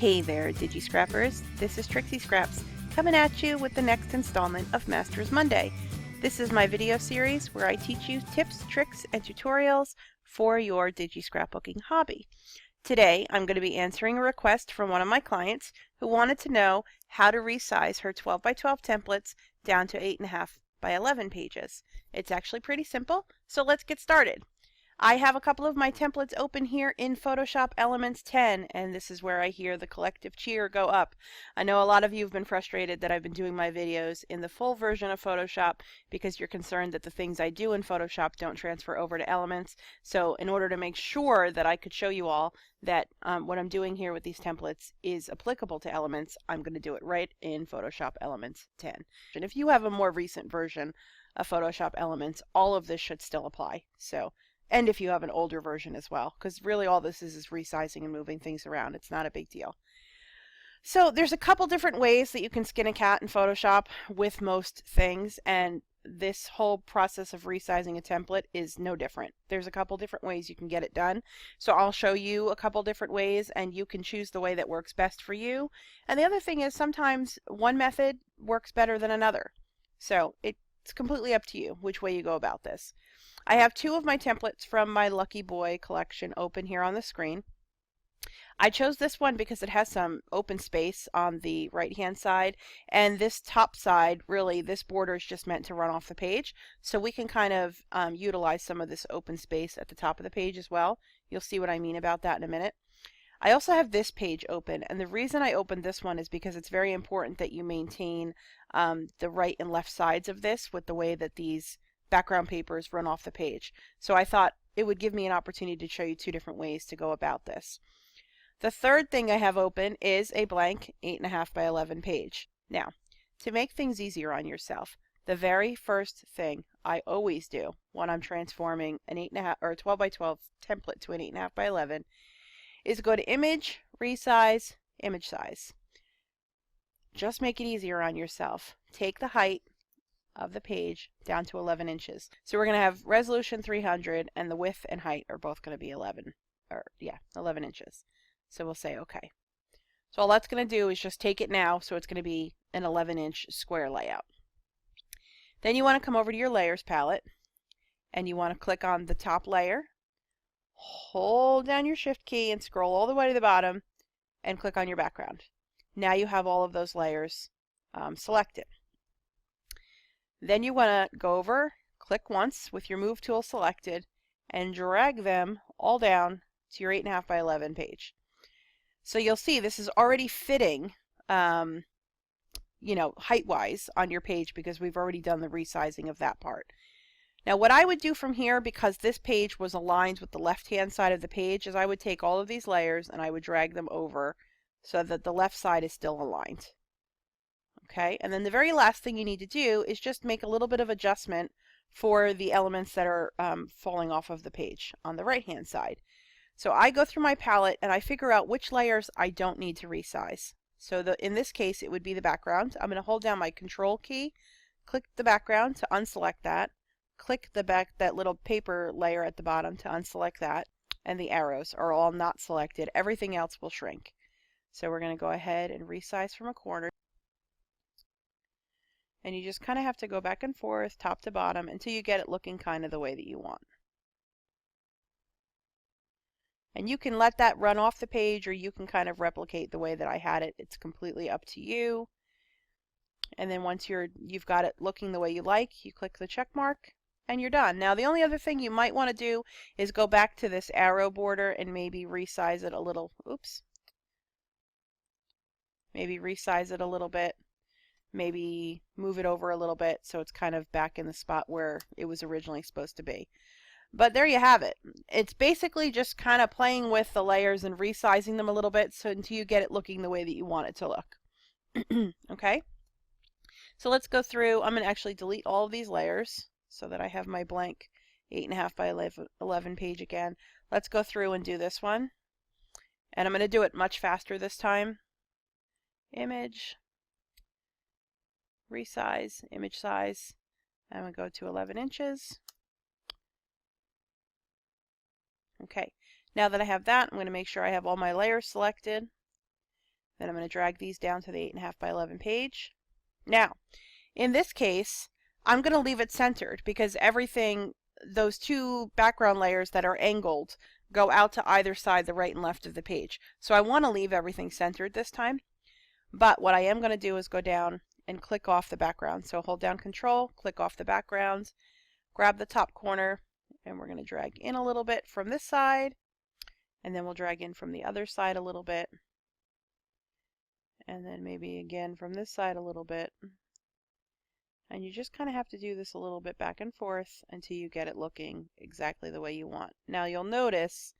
Hey there, Digi-Scrappers. This is Trixie Scraps, coming at you with the next installment of Masters Monday. This is my video series where I teach you tips, tricks, and tutorials for your Digi-Scrapbooking hobby. Today, I'm going to be answering a request from one of my clients who wanted to know how to resize her 12 by 12 templates down to 8.5 by 11 pages. It's actually pretty simple, so let's get started. I have a couple of my templates open here in Photoshop Elements 10, and this is where I hear the collective cheer go up. I know a lot of you have been frustrated that I've been doing my videos in the full version of Photoshop because you're concerned that the things I do in Photoshop don't transfer over to Elements. So in order to make sure that I could show you all that what I'm doing here with these templates is applicable to Elements, I'm going to do it right in Photoshop Elements 10. And if you have a more recent version of Photoshop Elements, all of this should still apply. And if you have an older version as well, because really all this is resizing and moving things around. It's not a big deal. So there's a couple different ways that you can skin a cat in Photoshop with most things, and this whole process of resizing a template is no different. There's a couple different ways you can get it done. So I'll show you a couple different ways, and you can choose the way that works best for you. And the other thing is sometimes one method works better than another. So it's completely up to you which way you go about this. I have two of my templates from my Lucky Boy collection open here on the screen. I chose this one because it has some open space on the right hand side, and this top side, really this border is just meant to run off the page, so we can kind of utilize some of this open space at the top of the page as well. You'll see what I mean about that in a minute. I also have this page open, and the reason I opened this one is because it's very important that you maintain the right and left sides of this with the way that these background papers run off the page. So I thought it would give me an opportunity to show you two different ways to go about this. The third thing I have open is a blank 8.5 by 11 page. Now, to make things easier on yourself, the very first thing I always do when I'm transforming an 8.5 or 12 by 12 template to an 8.5 by 11 is go to Image, Resize, Image Size. Just make it easier on yourself. Take the height of the page down to 11 inches. So we're going to have resolution 300, and the width and height are both going to be 11 inches. So we'll say okay. So all that's going to do is just take it now, so it's going to be an 11-inch square layout. Then you want to come over to your layers palette, and you want to click on the top layer, hold down your shift key and scroll all the way to the bottom and click on your background. Now you have all of those layers selected. Then you want to go over, click once with your move tool selected, and drag them all down to your 8.5 by 11 page. So you'll see this is already fitting, height-wise on your page because we've already done the resizing of that part. Now what I would do from here, because this page was aligned with the left-hand side of the page, is I would take all of these layers and I would drag them over so that the left side is still aligned. Okay, and then the very last thing you need to do is just make a little bit of adjustment for the elements that are falling off of the page on the right hand side. So I go through my palette and I figure out which layers I don't need to resize. So in this case it would be the background. I'm going to hold down my control key, click the background to unselect that, click that little paper layer at the bottom to unselect that, and the arrows are all not selected. Everything else will shrink. So we're going to go ahead and resize from a corner. And you just kind of have to go back and forth, top to bottom, until you get it looking kind of the way that you want. And you can let that run off the page, or you can kind of replicate the way that I had it. It's completely up to you. And then once you've got it looking the way you like, you click the check mark, and you're done. Now the only other thing you might want to do is go back to this arrow border and maybe resize it a little. Maybe resize it a little bit. Maybe move it over a little bit so it's kind of back in the spot where it was originally supposed to be. But there you have it. It's basically just kind of playing with the layers and resizing them a little bit until you get it looking the way that you want it to look. Okay? So let's go through. I'm going to actually delete all of these layers so that I have my blank 8.5 by 11 page again. Let's go through and do this one. And I'm going to do it much faster this time. Image. Resize, image size. I'm going to go to 11 inches. Okay, now that I have that, I'm going to make sure I have all my layers selected. Then I'm going to drag these down to the 8.5 by 11 page. Now, in this case, I'm going to leave it centered because everything, those two background layers that are angled, go out to either side, the right and left of the page. So I want to leave everything centered this time. But what I am going to do is go down and click off the background. So hold down Control, click off the backgrounds, grab the top corner, and we're going to drag in a little bit from this side, and then we'll drag in from the other side a little bit, and then maybe again from this side a little bit. And you just kind of have to do this a little bit back and forth until you get it looking exactly the way you want. Now you'll notice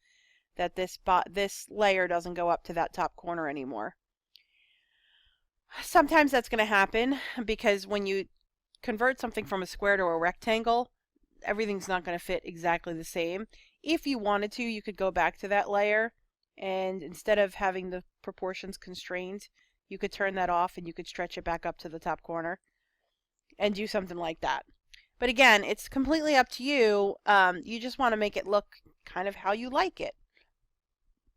that this layer doesn't go up to that top corner anymore. Sometimes that's going to happen because when you convert something from a square to a rectangle, everything's not going to fit exactly the same. If you wanted to, you could go back to that layer, and instead of having the proportions constrained, you could turn that off and you could stretch it back up to the top corner and do something like that. But again, it's completely up to you. You just want to make it look kind of how you like it.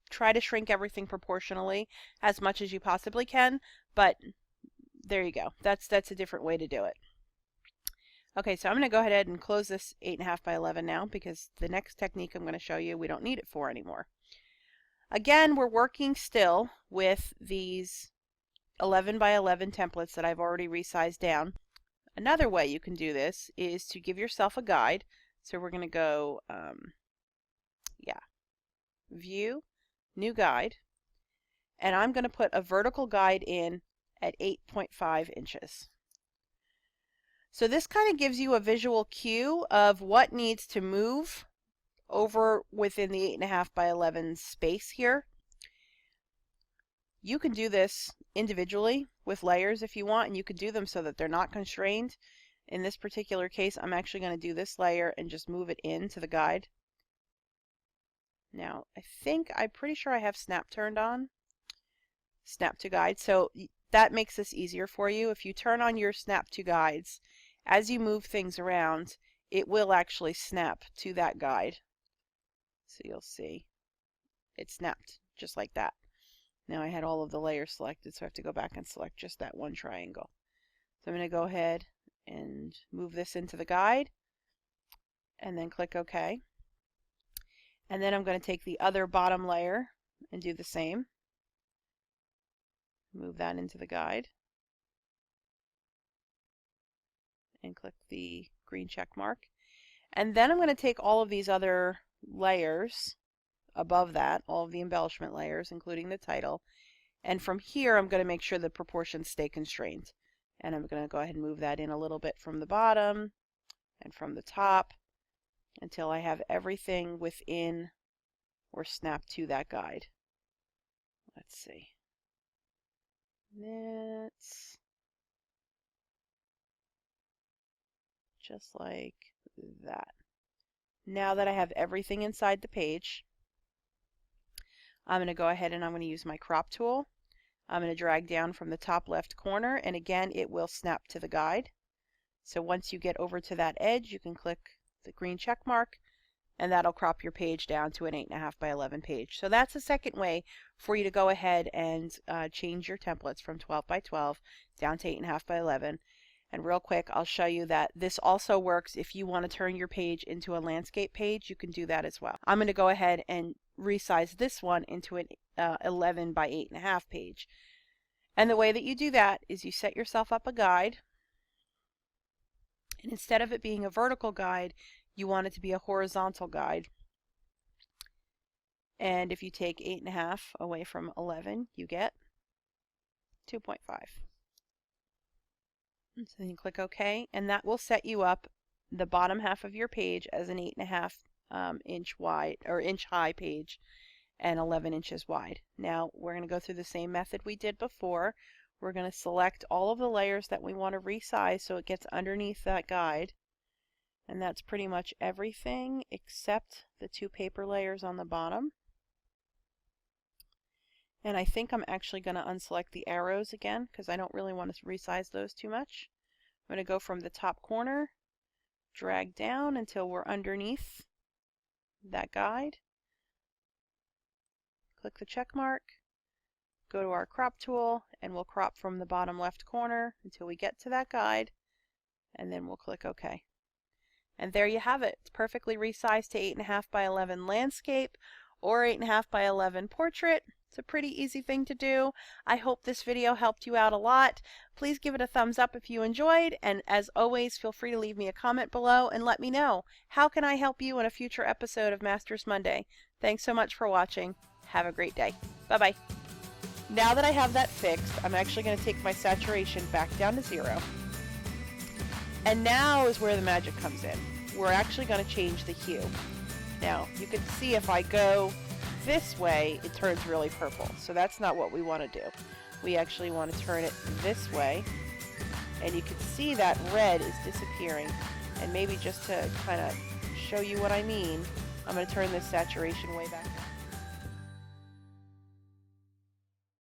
Try to shrink everything proportionally as much as you possibly can, but there you go. That's a different way to do it. Okay, so I'm going to go ahead and close this 8.5 by 11 now because the next technique I'm going to show you we don't need it for anymore. Again, we're working still with these 11 by 11 templates that I've already resized down. Another way you can do this is to give yourself a guide. So we're going to go, View, New Guide, and I'm going to put a vertical guide in at 8.5 inches. So this kind of gives you a visual cue of what needs to move over within the 8.5 by 11 space here. You can do this individually with layers if you want, and you could do them so that they're not constrained. In this particular case, I'm actually going to do this layer and just move it into the guide. Now, I'm pretty sure I have Snap turned on. Snap to Guide. So that makes this easier for you. If you turn on your Snap to Guides, as you move things around, it will actually snap to that guide. So you'll see it snapped just like that. Now I had all of the layers selected, so I have to go back and select just that one triangle. So I'm going to go ahead and move this into the guide and then click OK. And then I'm going to take the other bottom layer and do the same. Move that into the guide and click the green check mark. And then I'm going to take all of these other layers above that, all of the embellishment layers, including the title, and from here I'm going to make sure the proportions stay constrained. And I'm going to go ahead and move that in a little bit from the bottom and from the top until I have everything within or snapped to that guide. Let's see. That's just like that. Now that I have everything inside the page, I'm going to go ahead and I'm going to use my crop tool. I'm going to drag down from the top left corner, and again it will snap to the guide. So once you get over to that edge, you can click the green check mark, and that'll crop your page down to an 8.5 by 11 page. So that's a second way for you to go ahead and change your templates from 12 by 12 down to 8.5 by 11. And real quick, I'll show you that this also works if you want to turn your page into a landscape page. You can do that as well. I'm going to go ahead and resize this one into an 11 by 8.5 page. And the way that you do that is you set yourself up a guide, and instead of it being a vertical guide, you want it to be a horizontal guide. And if you take 8.5 away from 11, you get 2.5. So then you click OK, and that will set you up the bottom half of your page as an 8.5 inch wide or inch high page and 11 inches wide. Now we're going to go through the same method we did before. We're going to select all of the layers that we want to resize so it gets underneath that guide. And that's pretty much everything except the two paper layers on the bottom. And I think I'm actually going to unselect the arrows again because I don't really want to resize those too much. I'm going to go from the top corner, drag down until we're underneath that guide. Click the check mark, go to our crop tool and we'll crop from the bottom left corner until we get to that guide, and then we'll click OK. And there you have it. It's perfectly resized to 8.5 by 11 landscape or 8.5 by 11 portrait. It's a pretty easy thing to do. I hope this video helped you out a lot. Please give it a thumbs up if you enjoyed, and as always, feel free to leave me a comment below and let me know, how can I help you in a future episode of Masters Monday? Thanks so much for watching. Have a great day. Bye-bye. Now that I have that fixed, I'm actually going to take my saturation back down to 0. And now is where the magic comes in. We're actually going to change the hue. Now, you can see if I go this way, it turns really purple. So that's not what we want to do. We actually want to turn it this way. And you can see that red is disappearing. And maybe just to kind of show you what I mean, I'm going to turn this saturation way back down.